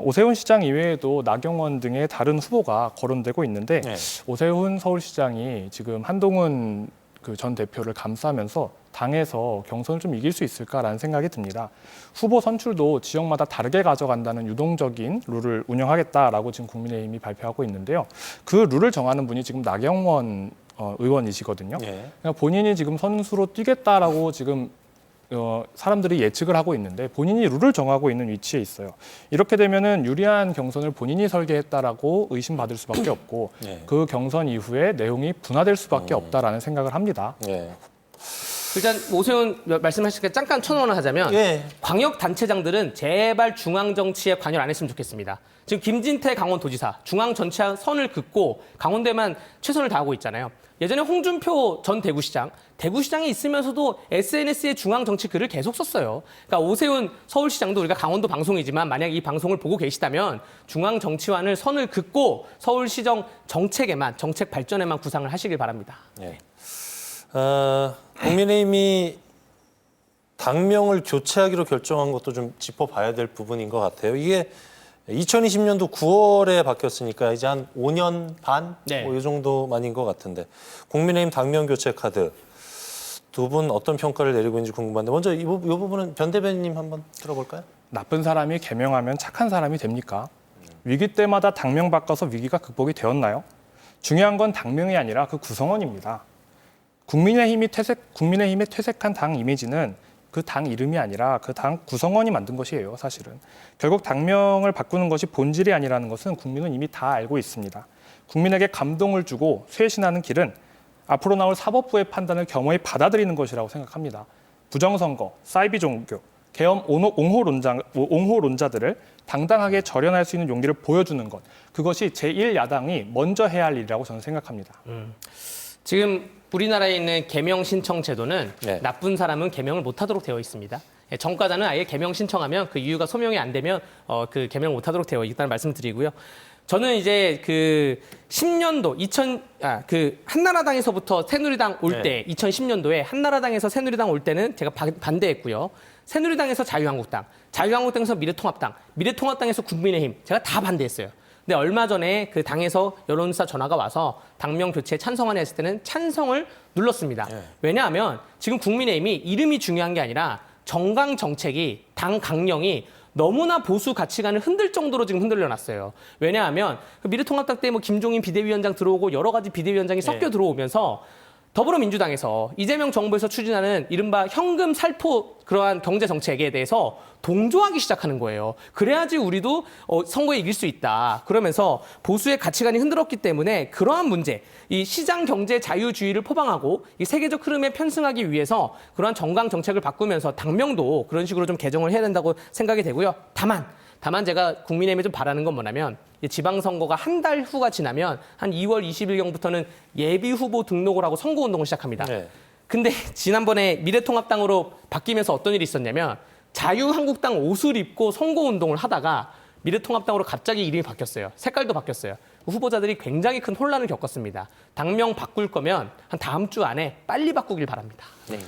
오세훈 시장 이외에도 나경원 등의 다른 후보가 거론되고 있는데 오세훈 서울시장이 지금 한동훈 전 대표를 감싸면서 당에서 경선을 좀 이길 수 있을까라는 생각이 듭니다. 후보 선출도 지역마다 다르게 가져간다는 유동적인 룰을 운영하겠다라고 지금 국민의힘이 발표하고 있는데요. 그 룰을 정하는 분이 지금 나경원 의원이시거든요. 그러니까 본인이 지금 선수로 뛰겠다라고 지금 사람들이 예측을 하고 있는데 본인이 룰을 정하고 있는 위치에 있어요. 이렇게 되면은 유리한 경선을 본인이 설계했다라고 의심받을 수밖에 없고 그 경선 이후에 내용이 분화될 수밖에 없다라는 생각을 합니다. 일단 오세훈 말씀하시니까 잠깐 천원을 하자면 광역단체장들은 제발 중앙정치에 관여를 안 했으면 좋겠습니다. 지금 김진태 강원도지사 중앙정치와 선을 긋고 강원도에만 최선을 다하고 있잖아요. 예전에 홍준표 전 대구시장이 있으면서도 SNS에 중앙정치 글을 계속 썼어요. 그러니까 오세훈 서울시장도 우리가 강원도 방송이지만 만약 이 방송을 보고 계시다면 중앙정치와는 선을 긋고 서울시정 정책에만 정책 발전에만 구상을 하시길 바랍니다. 국민의힘이 당명을 교체하기로 결정한 것도 좀 짚어봐야 될 부분인 것 같아요. 이게 2020년도 9월에 바뀌었으니까 이제 한 5년 반? 뭐 이 정도만인 것 같은데 국민의힘 당명 교체 카드 두 분 어떤 평가를 내리고 있는지 궁금한데 먼저 이 부분은 변 대변인님 한번 들어볼까요? 나쁜 사람이 개명하면 착한 사람이 됩니까? 위기 때마다 당명 바꿔서 위기가 극복이 되었나요? 중요한 건 당명이 아니라 그 구성원입니다. 국민의힘의 퇴색한 당 이미지는 그 당 이름이 아니라 그 당 구성원이 만든 것이에요, 사실은. 결국 당명을 바꾸는 것이 본질이 아니라는 것은 국민은 이미 다 알고 있습니다. 국민에게 감동을 주고 쇄신하는 길은 앞으로 나올 사법부의 판단을 겸허히 받아들이는 것이라고 생각합니다. 부정선거, 사이비 종교, 계엄 옹호론자들을 당당하게 절연할 수 있는 용기를 보여주는 것. 그것이 제1야당이 먼저 해야 할 일이라고 저는 생각합니다. 지금 우리나라에 있는 개명 신청 제도는 네. 나쁜 사람은 개명을 못하도록 되어 있습니다. 정가자는 아예 개명 신청하면 그 이유가 소명이 안 되면 그 개명을 못하도록 되어 있다는 말씀을 드리고요. 저는 이제 그 10년도 그 한나라당에서부터 새누리당 올 때 2010년도에 한나라당에서 새누리당 올 때는 제가 반대했고요. 새누리당에서 자유한국당에서 미래통합당, 미래통합당에서 국민의힘 제가 다 반대했어요. 근데 얼마 전에 그 당에서 여론조사 전화가 와서 당명 교체에 찬성하냐 했을 때는 찬성을 눌렀습니다. 왜냐하면 지금 국민의힘이 이름이 중요한 게 아니라 정강 정책이 당 강령이 너무나 보수 가치관을 흔들 정도로 지금 흔들려 놨어요. 왜냐하면 그 미래통합당 때 뭐 김종인 비대위원장 들어오고 여러 가지 비대위원장이 섞여 들어오면서 더불어민주당에서 이재명 정부에서 추진하는 이른바 현금 살포 그러한 경제 정책에 대해서 동조하기 시작하는 거예요. 그래야지 우리도 선거에 이길 수 있다. 그러면서 보수의 가치관이 흔들었기 때문에 그러한 문제, 이 시장 경제 자유주의를 포방하고 이 세계적 흐름에 편승하기 위해서 그러한 정강 정책을 바꾸면서 당명도 그런 식으로 좀 개정을 해야 된다고 생각이 되고요. 다만 제가 국민의힘에 좀 바라는 건 뭐냐면 지방선거가 한 달 후가 지나면 한 2월 20일경부터는 예비 후보 등록을 하고 선거운동을 시작합니다. 근데 지난번에 미래통합당으로 바뀌면서 어떤 일이 있었냐면 자유한국당 옷을 입고 선거운동을 하다가 미래통합당으로 갑자기 이름이 바뀌었어요. 색깔도 바뀌었어요. 후보자들이 굉장히 큰 혼란을 겪었습니다. 당명 바꿀 거면 한 다음 주 안에 빨리 바꾸길 바랍니다. 네.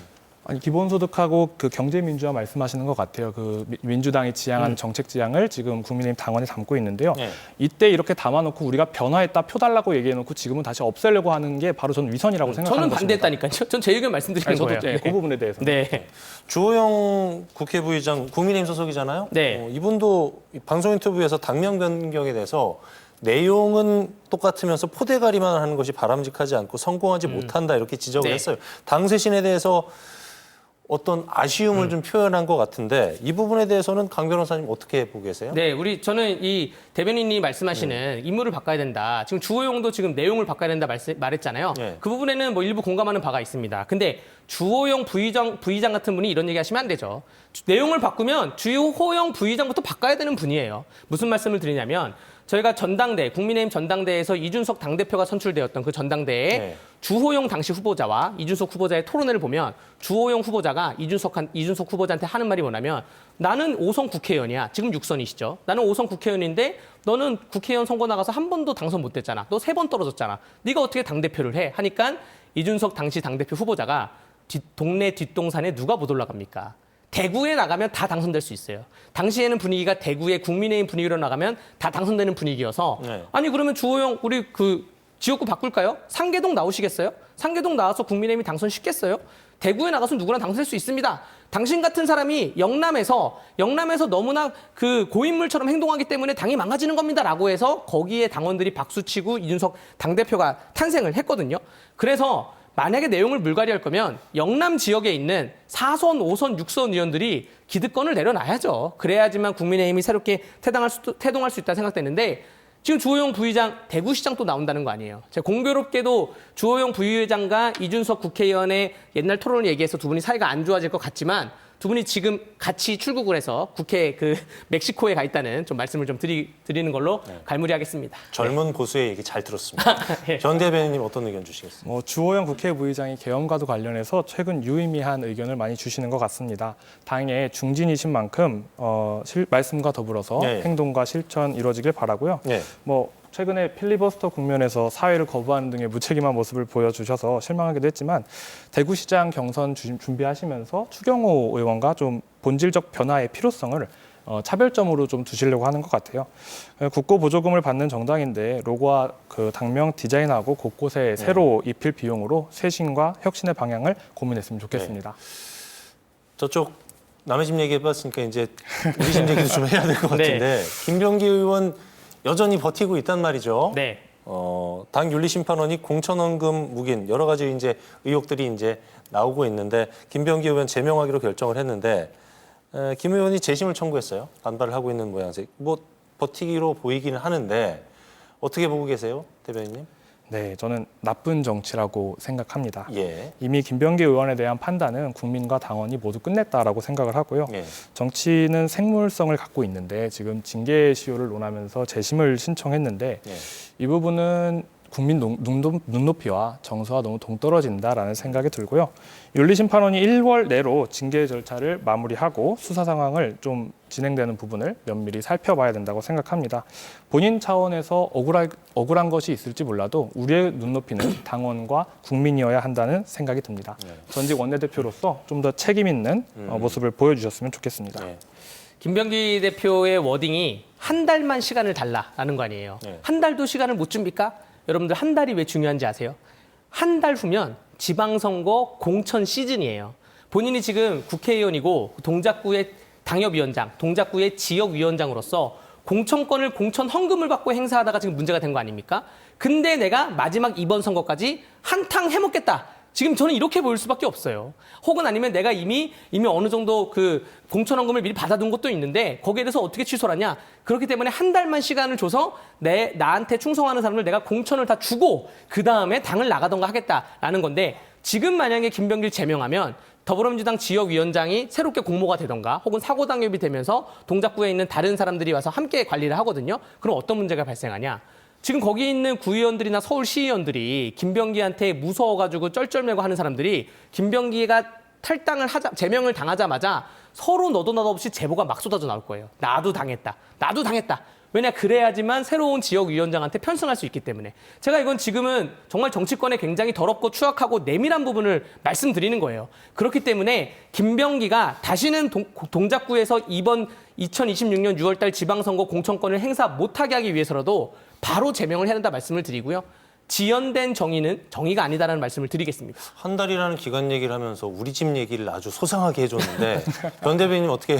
아니, 기본소득하고 그 경제민주화 말씀하시는 것 같아요. 그 민주당이 지향하는 정책 지향을 지금 국민의힘 당원이 담고 있는데요. 이때 이렇게 담아놓고 우리가 변화했다 표 달라고 얘기해놓고 지금은 다시 없애려고 하는 게 바로 저는 위선이라고 생각하는 저는 것입니다. 반대했다니까요. 전 제 의견 말씀드리는 거예요. 저도 그 부분에 대해서. 네. 주호영 국회부의장 국민의힘 소속이잖아요. 네. 이분도 방송 인터뷰에서 당명 변경에 대해서 내용은 똑같으면서 포대가리만 하는 것이 바람직하지 않고 성공하지 못한다 이렇게 지적을 했어요. 당 쇄신에 대해서 어떤 아쉬움을 좀 표현한 것 같은데 이 부분에 대해서는 강 변호사님 어떻게 보고 계세요? 네, 저는 이 대변인이 말씀하시는 인물을 바꿔야 된다. 지금 주호영도 지금 내용을 바꿔야 된다 말했잖아요. 그 부분에는 뭐 일부 공감하는 바가 있습니다. 근데 주호영 부의장 같은 분이 이런 얘기 하시면 안 되죠. 내용을 바꾸면 주호영 부의장부터 바꿔야 되는 분이에요. 무슨 말씀을 드리냐면 저희가 전당대, 국민의힘 전당대에서 이준석 당대표가 선출되었던 그 전당대에 주호영 당시 후보자와 이준석 후보자의 토론회를 보면 주호영 후보자가 이준석 후보자한테 하는 말이 뭐냐면 나는 5선 국회의원이야. 지금 6선이시죠. 나는 5선 국회의원인데 너는 국회의원 선거 나가서 한 번도 당선 못 됐잖아. 너 3번 떨어졌잖아. 네가 어떻게 당대표를 해? 하니까 이준석 당시 당대표 후보자가 동네 뒷동산에 누가 못 올라갑니까? 대구에 나가면 다 당선될 수 있어요. 당시에는 분위기가 대구의 국민의힘 분위기로 나가면 다 당선되는 분위기여서 아니 그러면 주호영 우리 그 지역구 바꿀까요? 상계동 나오시겠어요? 상계동 나와서 국민의힘이 당선 쉽겠어요? 대구에 나가서 누구나 당선될 수 있습니다. 당신 같은 사람이 영남에서 너무나 그 고인물처럼 행동하기 때문에 당이 망가지는 겁니다라고 해서 거기에 당원들이 박수치고 이준석 당대표가 탄생을 했거든요. 그래서 만약에 내용을 물갈이할 거면 영남 지역에 있는 4선, 5선, 6선 의원들이 기득권을 내려놔야죠. 그래야지만 국민의힘이 새롭게 태동할 수 있다 생각되는데 지금 주호영 부의장 대구시장 또 나온다는 거 아니에요. 제가 공교롭게도 주호영 부의장과 이준석 국회의원의 옛날 토론을 얘기해서 두 분이 사이가 안 좋아질 것 같지만 두 분이 지금 같이 출국을 해서 국회 그 멕시코에 가 있다는 좀 말씀을 좀 드리는 걸로 갈무리하겠습니다. 젊은 보수의 얘기 잘 들었습니다. 전 대변인님 어떤 의견 주시겠습니까? 주호영 국회부의장이 계엄과도 관련해서 최근 유의미한 의견을 많이 주시는 것 같습니다. 당의 중진이신 만큼 말씀과 더불어서 행동과 실천 이루어지길 바라고요. 최근에 필리버스터 국면에서 사회를 거부하는 등의 무책임한 모습을 보여주셔서 실망하기도 했지만 대구시장 경선 준비하시면서 추경호 의원과 좀 본질적 변화의 필요성을 차별점으로 좀 두시려고 하는 것 같아요. 국고 보조금을 받는 정당인데 로고와 그 당명 디자인하고 곳곳에 새로 입힐 비용으로 쇄신과 혁신의 방향을 고민했으면 좋겠습니다. 저쪽 남의 집 얘기해봤으니까 이제 우리 집 얘기도 좀 해야 될 것 같은데 김병기 의원 여전히 버티고 있단 말이죠. 네. 당 윤리심판원이 공천원금 묵인 여러 가지 이제 의혹들이 이제 나오고 있는데 김병기 의원 제명하기로 결정을 했는데 김 의원이 재심을 청구했어요. 반발을 하고 있는 모양새. 뭐 버티기로 보이기는 하는데 어떻게 보고 계세요, 대변인님? 네, 저는 나쁜 정치라고 생각합니다. 예. 이미 김병기 의원에 대한 판단은 국민과 당원이 모두 끝냈다라고 생각을 하고요. 예. 정치는 생물성을 갖고 있는데 지금 징계 시효를 논하면서 재심을 신청했는데 예. 이 부분은 국민 눈높이와 정서와 너무 동떨어진다라는 생각이 들고요. 윤리심판원이 1월 내로 징계 절차를 마무리하고 수사 상황을 좀 진행되는 부분을 면밀히 살펴봐야 된다고 생각합니다. 본인 차원에서 억울한 것이 있을지 몰라도 우리의 눈높이는 당원과 국민이어야 한다는 생각이 듭니다. 전직 원내대표로서 좀 더 책임 있는 모습을 보여주셨으면 좋겠습니다. 네. 김병기 대표의 워딩이 한 달만 시간을 달라라는 거 아니에요. 네. 한 달도 시간을 못 줍니까? 여러분들 한 달이 왜 중요한지 아세요? 한 달 후면 지방선거 공천 시즌이에요. 본인이 지금 국회의원이고 동작구의 당협위원장, 동작구의 지역위원장으로서 공천권을 공천 헌금을 받고 행사하다가 지금 문제가 된 거 아닙니까? 근데 내가 마지막 이번 선거까지 한탕 해먹겠다. 지금 저는 이렇게 보일 수밖에 없어요. 혹은 아니면 내가 이미 어느 정도 그 공천 헌금을 미리 받아둔 것도 있는데 거기에 대해서 어떻게 취소를 하냐. 그렇기 때문에 한 달만 시간을 줘서 나한테 충성하는 사람을 내가 공천을 다 주고 그다음에 당을 나가던가 하겠다라는 건데 지금 만약에 김병기를 제명하면 더불어민주당 지역위원장이 새롭게 공모가 되던가 혹은 사고당협이 되면서 동작구에 있는 다른 사람들이 와서 함께 관리를 하거든요. 그럼 어떤 문제가 발생하냐. 지금 거기 있는 구의원들이나 서울시의원들이 김병기한테 무서워가지고 쩔쩔매고 하는 사람들이 김병기가 제명을 당하자마자 서로 너도 나도 없이 제보가 막 쏟아져 나올 거예요. 나도 당했다. 나도 당했다. 왜냐 그래야지만 새로운 지역위원장한테 편승할 수 있기 때문에. 제가 이건 지금은 정말 정치권에 굉장히 더럽고 추악하고 내밀한 부분을 말씀드리는 거예요. 그렇기 때문에 김병기가 다시는 동작구에서 이번 2026년 6월달 지방선거 공천권을 행사 못하게 하기 위해서라도 바로 제명을 해야 된다 말씀을 드리고요. 지연된 정의는 정의가 아니다라는 말씀을 드리겠습니다. 한 달이라는 기간 얘기를 하면서 우리 집 얘기를 아주 소상하게 해줬는데 변 대변인 어떻게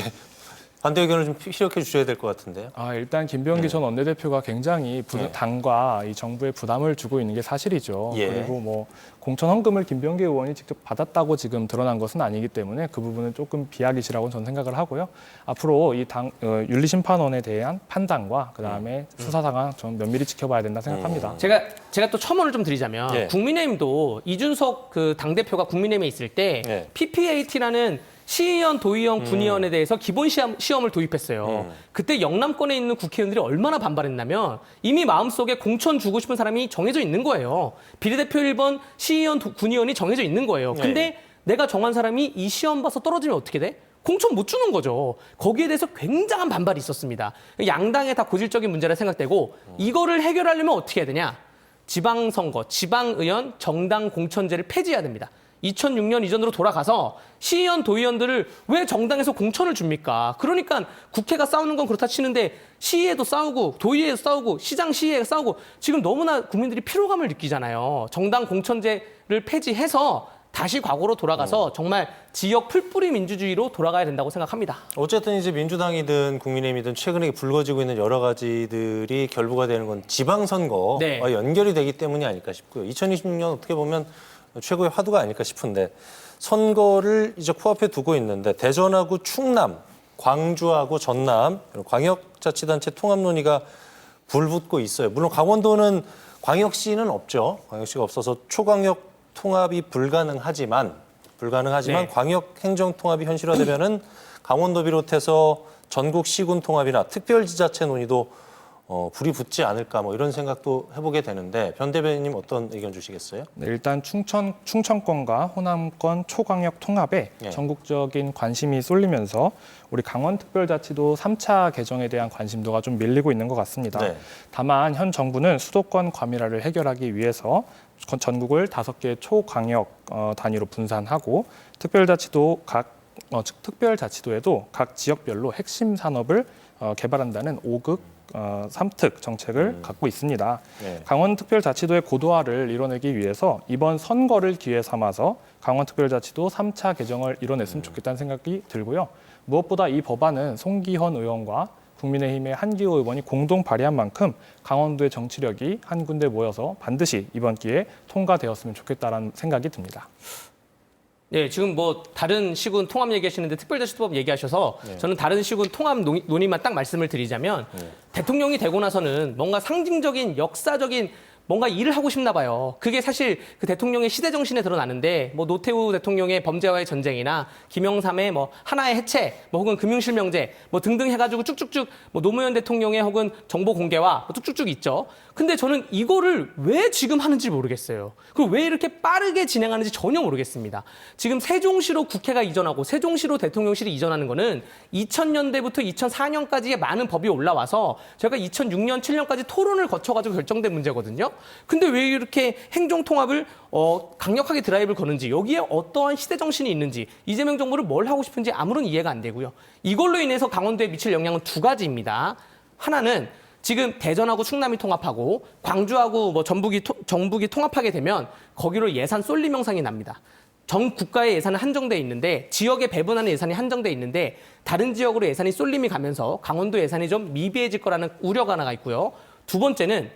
반대 의견을 좀 피력해 주셔야 될 것 같은데요. 일단 김병기 전 원내대표가 굉장히 당과 이 정부에 부담을 주고 있는 게 사실이죠. 예. 그리고 뭐 공천 헌금을 김병기 의원이 직접 받았다고 지금 드러난 것은 아니기 때문에 그 부분은 조금 비약이시라고 저는 생각을 하고요. 앞으로 이 윤리심판원에 대한 판단과 그다음에 수사 상황 좀 면밀히 지켜봐야 된다 생각합니다. 제가 또 첨언을 좀 드리자면 예. 국민의힘도 이준석 그 당대표가 국민의힘에 있을 때 예. PPAT라는 시의원, 도의원, 군의원에 대해서 기본 시험을 도입했어요. 그때 영남권에 있는 국회의원들이 얼마나 반발했냐면 이미 마음속에 공천 주고 싶은 사람이 정해져 있는 거예요. 비례대표 1번, 시의원, 군의원이 정해져 있는 거예요. 근데 내가 정한 사람이 이 시험 봐서 떨어지면 어떻게 돼? 공천 못 주는 거죠. 거기에 대해서 굉장한 반발이 있었습니다. 양당의 다 고질적인 문제라 생각되고 이거를 해결하려면 어떻게 해야 되냐? 지방선거, 지방의원, 정당 공천제를 폐지해야 됩니다. 2006년 이전으로 돌아가서 시의원, 도의원들을 왜 정당에서 공천을 줍니까? 그러니까 국회가 싸우는 건 그렇다 치는데 시의회도 싸우고 도의회도 싸우고 시장 시의회가 싸우고 지금 너무나 국민들이 피로감을 느끼잖아요. 정당 공천제를 폐지해서 다시 과거로 돌아가서 정말 지역 풀뿌리 민주주의로 돌아가야 된다고 생각합니다. 어쨌든 이제 민주당이든 국민의힘이든 최근에 불거지고 있는 여러 가지들이 결부가 되는 건 지방선거와 네. 연결이 되기 때문이 아닐까 싶고요. 2026년 어떻게 보면 최고의 화두가 아닐까 싶은데 선거를 이제 코앞에 두고 있는데 대전하고 충남, 광주하고 전남 광역자치단체 통합 논의가 불붙고 있어요. 물론 강원도는 광역시는 없죠. 광역시가 없어서 초광역 통합이 불가능하지만 네. 광역 행정 통합이 현실화되면은 강원도 비롯해서 전국 시군 통합이나 특별지자체 논의도 불이 붙지 않을까 뭐 이런 생각도 해보게 되는데 변 대변인님 어떤 의견 주시겠어요? 네, 일단 충청권과 호남권 초광역 통합에 예. 전국적인 관심이 쏠리면서 우리 강원특별자치도 3차 개정에 대한 관심도가 좀 밀리고 있는 것 같습니다. 네. 다만 현 정부는 수도권 과밀화를 해결하기 위해서 전국을 5개 초광역 단위로 분산하고 특별자치도에도 각 지역별로 핵심 산업을 개발한다는 5극 3특 정책을 갖고 있습니다. 네. 강원특별자치도의 고도화를 이뤄내기 위해서 이번 선거를 기회 삼아서 강원특별자치도 3차 개정을 이뤄냈으면 좋겠다는 생각이 들고요. 무엇보다 이 법안은 송기헌 의원과 국민의힘의 한기호 의원이 공동 발의한 만큼 강원도의 정치력이 한 군데 모여서 반드시 이번 기회에 통과되었으면 좋겠다라는 생각이 듭니다. 네, 지금 뭐 다른 시군 통합 얘기하시는데 특별자치법 얘기하셔서 저는 다른 시군 통합 논의만 딱 말씀을 드리자면 대통령이 되고 나서는 뭔가 상징적인 역사적인 뭔가 일을 하고 싶나 봐요. 그게 사실 그 대통령의 시대 정신에 드러나는데 뭐 노태우 대통령의 범죄와의 전쟁이나 김영삼의 뭐 하나의 해체, 뭐 혹은 금융실명제 뭐 등등 해가지고 쭉쭉쭉 뭐 노무현 대통령의 혹은 정보 공개와 뭐 쭉쭉쭉 있죠. 근데 저는 이거를 왜 지금 하는지 모르겠어요. 그리고 왜 이렇게 빠르게 진행하는지 전혀 모르겠습니다. 지금 세종시로 국회가 이전하고 세종시로 대통령실이 이전하는 거는 2000년대부터 2004년까지의 많은 법이 올라와서 제가 2006년, 7년까지 토론을 거쳐가지고 결정된 문제거든요. 근데 왜 이렇게 행정통합을 강력하게 드라이브를 거는지, 여기에 어떠한 시대 정신이 있는지, 이재명 정부를 뭘 하고 싶은지 아무런 이해가 안 되고요. 이걸로 인해서 강원도에 미칠 영향은 두 가지입니다. 하나는 지금 대전하고 충남이 통합하고 광주하고 뭐 전북이 통합하게 되면 거기로 예산 쏠림 현상이 납니다. 전 국가의 예산은 한정돼 있는데 지역에 배분하는 예산이 한정돼 있는데 다른 지역으로 예산이 쏠림이 가면서 강원도 예산이 좀 미비해질 거라는 우려가 하나가 있고요. 두 번째는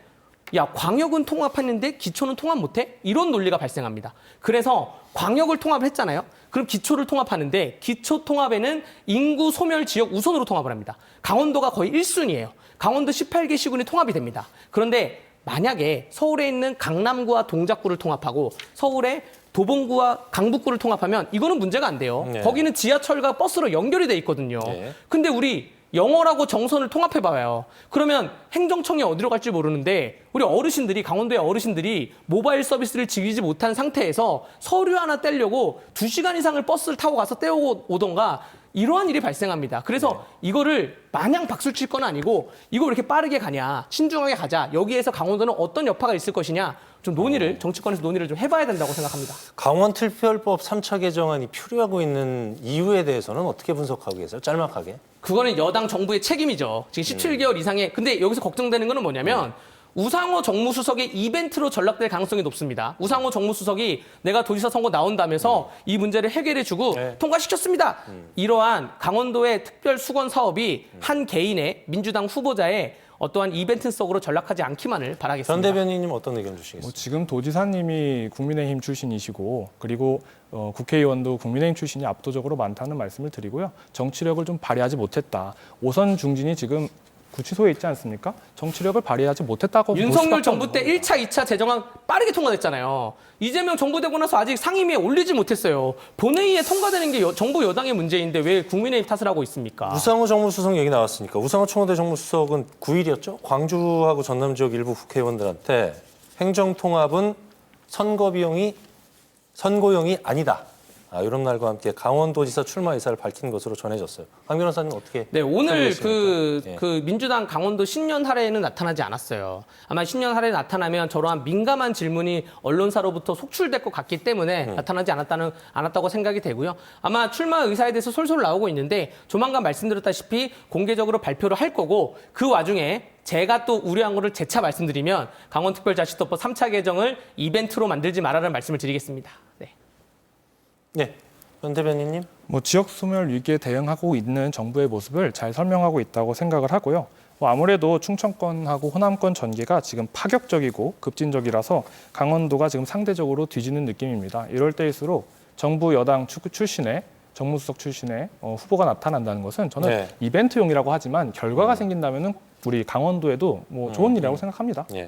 야, 광역은 통합했는데 기초는 통합 못해? 이런 논리가 발생합니다. 그래서 광역을 통합을 했잖아요. 그럼 기초를 통합하는데 기초 통합에는 인구 소멸 지역 우선으로 통합을 합니다. 강원도가 거의 1순위예요. 강원도 18개 시군이 통합이 됩니다. 그런데 만약에 서울에 있는 강남구와 동작구를 통합하고 서울의 도봉구와 강북구를 통합하면 이거는 문제가 안 돼요. 네. 거기는 지하철과 버스로 연결이 돼 있거든요. 네. 근데 우리 영월하고 정선을 통합해봐요. 그러면 행정청이 어디로 갈지 모르는데 우리 어르신들이, 강원도의 어르신들이 모바일 서비스를 즐기지 못한 상태에서 서류 하나 떼려고 2시간 이상을 버스를 타고 가서 떼오고 오던가 이러한 일이 발생합니다. 그래서 이거를 마냥 박수를 칠 건 아니고 이거 왜 이렇게 빠르게 가냐, 신중하게 가자. 여기에서 강원도는 어떤 여파가 있을 것이냐, 좀 논의를, 정치권에서 논의를 좀 해봐야 된다고 생각합니다. 강원특별법 3차 개정안이 표류하고 있는 이유에 대해서는 어떻게 분석하고 계세요? 짤막하게. 그거는 여당 정부의 책임이죠. 지금 17개월 이상의. 근데 여기서 걱정되는 거는 뭐냐면 우상호 정무수석의 이벤트로 전락될 가능성이 높습니다. 우상호 정무수석이 내가 도지사 선거 나온다면서 이 문제를 해결해주고 통과시켰습니다. 이러한 강원도의 특별 수건 사업이 한 개인의 민주당 후보자의 어떠한 이벤트 속으로 전락하지 않기만을 바라겠습니다. 전 대변인님 어떤 의견 주시겠습니까? 지금 도지사님이 국민의힘 출신이시고 그리고 국회의원도 국민의힘 출신이 압도적으로 많다는 말씀을 드리고요. 정치력을 좀 발휘하지 못했다. 오선 중진이 지금 구치소에 있지 않습니까? 정치력을 발휘하지 못했다고 윤석열 정부 때 1차, 2차 재정안 빠르게 통과됐잖아요. 이재명 정부 되고 나서 아직 상임위에 올리지 못했어요. 본회의에 통과되는 게 정부 여당의 문제인데 왜 국민의힘 탓을 하고 있습니까? 우상호 정무수석 얘기 나왔으니까 우상호 청와대 정무수석은 9일이었죠? 광주하고 전남 지역 일부 국회의원들한테 행정통합은 선거용이 아니다. 이런 날과 함께 강원도지사 출마 의사를 밝힌 것으로 전해졌어요. 강 변호사님 어떻게? 네, 오늘 생각하십니까? 그 민주당 강원도 신년 할애에는 나타나지 않았어요. 아마 신년 할애 나타나면 저러한 민감한 질문이 언론사로부터 속출될 것 같기 때문에 나타나지 않았다고 생각이 되고요. 아마 출마 의사에 대해서 솔솔 나오고 있는데 조만간 말씀드렸다시피 공개적으로 발표를 할 거고 그 와중에 제가 또 우려한 거를 재차 말씀드리면 강원특별자치도법 3차 개정을 이벤트로 만들지 말라는 말씀을 드리겠습니다. 네. 네, 전 대변인님. 지역 소멸 위기에 대응하고 있는 정부의 모습을 잘 설명하고 있다고 생각을 하고요. 아무래도 충청권하고 호남권 전개가 지금 파격적이고 급진적이라서 강원도가 지금 상대적으로 뒤지는 느낌입니다. 이럴 때일수록 정부 여당 출신의 정무수석 출신의 후보가 나타난다는 것은 저는 이벤트용이라고 하지만 결과가 생긴다면은 우리 강원도에도 좋은 일이라고 생각합니다. 네.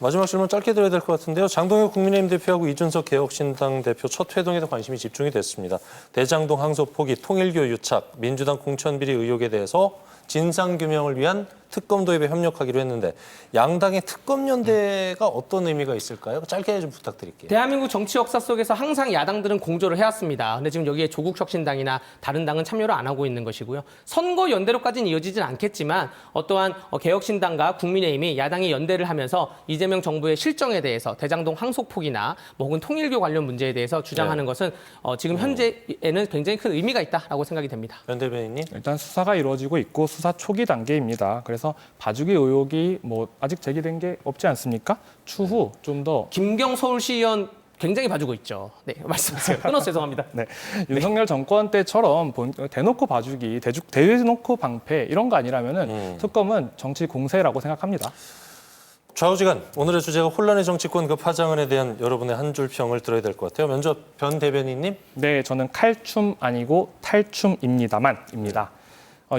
마지막 질문 짧게 드려야 될 것 같은데요. 장동혁 국민의힘 대표하고 이준석 개혁신당 대표 첫 회동에도 관심이 집중이 됐습니다. 대장동 항소 포기, 통일교 유착, 민주당 공천비리 의혹에 대해서 진상규명을 위한 특검 도입에 협력하기로 했는데 양당의 특검연대가 어떤 의미가 있을까요? 짧게 좀 부탁드릴게요. 대한민국 정치 역사 속에서 항상 야당들은 공조를 해왔습니다. 근데 지금 여기에 조국혁신당이나 다른 당은 참여를 안 하고 있는 것이고요. 선거 연대로까지는 이어지진 않겠지만 어떠한 개혁신당과 국민의힘이 야당이 연대를 하면서 이재명 정부의 실정에 대해서 대장동 항소폭이나 혹은 통일교 관련 문제에 대해서 주장하는 것은 지금 현재에는 굉장히 큰 의미가 있다라고 생각이 됩니다. 전 대변인님. 일단 수사가 이루어지고 있고 수사 초기 단계입니다. 그래서 봐주기 의혹이 아직 제기된 게 없지 않습니까? 추후 좀 더 김경 서울시의원 굉장히 봐주고 있죠. 네, 말씀하세요. 끊어서 죄송합니다. 네, 윤석열 정권 때처럼 대놓고 봐주기, 대놓고 방패 이런 거 아니라면은 특검은 정치 공세라고 생각합니다. 좌우지간 오늘의 주제가 혼란의 정치권 그 파장에 대한 여러분의 한 줄 평을 들어야 될 것 같아요. 먼저 변 대변인님. 네, 저는 칼춤 아니고 탈춤입니다만입니다.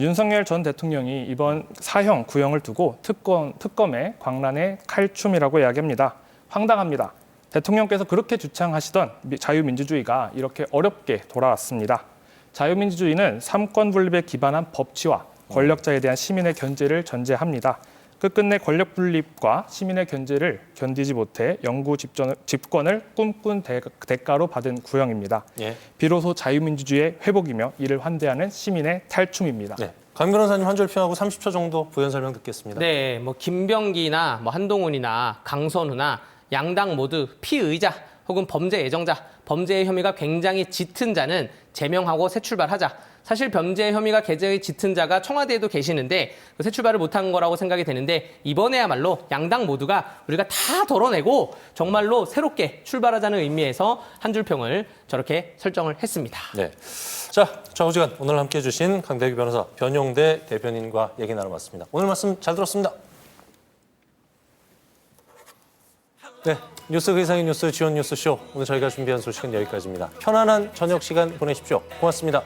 윤석열 전 대통령이 이번 사형 구형을 두고 특검의 광란의 칼춤이라고 이야기합니다. 황당합니다. 대통령께서 그렇게 주창하시던 자유민주주의가 이렇게 어렵게 돌아왔습니다. 자유민주주의는 삼권 분립에 기반한 법치와 권력자에 대한 시민의 견제를 전제합니다. 끝끝내 권력 분립과 시민의 견제를 견디지 못해 영구 집권을 꿈꾼 대가로 받은 구형입니다. 예. 비로소 자유민주주의의 회복이며 이를 환대하는 시민의 탈춤입니다. 네. 강 변호사님 한 줄 평하고 30초 정도 부연 설명 듣겠습니다. 네, 뭐 김병기나 뭐 한동훈이나 강선우나 양당 모두 피의자 혹은 범죄 예정자, 범죄의 혐의가 굉장히 짙은 자는 제명하고 새 출발하자. 사실 범죄 혐의가 굉장히 짙은 자가 청와대에도 계시는데 그 새 출발을 못한 거라고 생각이 되는데 이번에야말로 양당 모두가 우리가 다 덜어내고 정말로 새롭게 출발하자는 의미에서 한 줄 평을 저렇게 설정을 했습니다. 네. 자, 좌우지간 오늘 함께해 주신 강대규 변호사, 변용대 대변인과 얘기 나눠봤습니다. 오늘 말씀 잘 들었습니다. 네, 뉴스 그 이상의 뉴스 지원 뉴스쇼. 오늘 저희가 준비한 소식은 여기까지입니다. 편안한 저녁 시간 보내십시오. 고맙습니다.